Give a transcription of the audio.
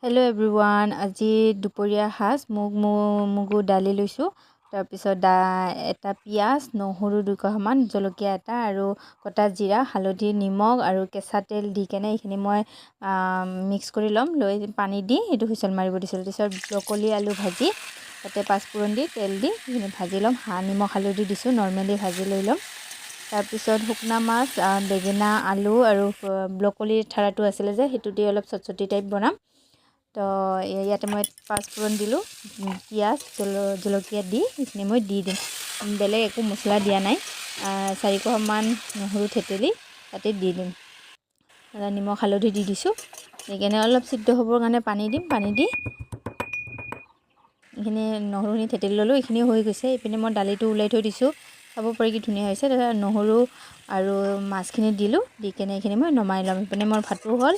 Hello' everyone, আজি দুপৰীয়া সাজ মগু দালি লৈছোঁ। তাৰপিছত এটা পিঁয়াজ, নহৰু 200মান, জলকীয়া এটা আৰু কটা জিৰা, হালধি, নিমখ আৰু কেঁচা তেল দি কেনে এইখিনি মই মিক্স কৰি ল'ম। লৈ পানী দি সেইটো হুইচেল মাৰিব দিছিলোঁ। তাৰপিছত ব্ৰকলি আলু ভাজি তাতে পাঁচফোৰণ দি তেল দি সেইখিনি ভাজি ল'ম। নিমখ হালধি দিছোঁ, নৰ্মেলি ভাজি লৈ ল'ম। তাৰপিছত শুকনা মাছ, বেঙেনা, আলু আৰু ব্ৰকলিৰ ঠাৰাটো আছিলে যে সেইটো দি অলপ চটচটি টাইপ বনাম। তো ইয়াতে মই পাঁচফোৰণ দিলোঁ, পিঁয়াজ জলকীয়া দি এইখিনি মই দি দিম। বেলেগ একো মছলা দিয়া নাই। 400মান নহৰু থেতেলি তাতে দি দিম। নিমখ হালধি দি দিছোঁ। সেইকাৰণে অলপ সিদ্ধ হ'বৰ কাৰণে পানী দিম। পানী দি এইখিনি নহৰুখিনি থেতেলি ল'লোঁ। এইখিনি হৈ গৈছে। এইপিনে মই দালিটো ওলাই থৈ দিছোঁ। চাব পাৰি কি ধুনীয়া হৈছে। তাৰপিছত নহৰু আৰু মাছখিনি দিলোঁ। দি কেনে এইখিনি মই নমাই ল'ম। এইপিনে মোৰ ভাতো হ'ল।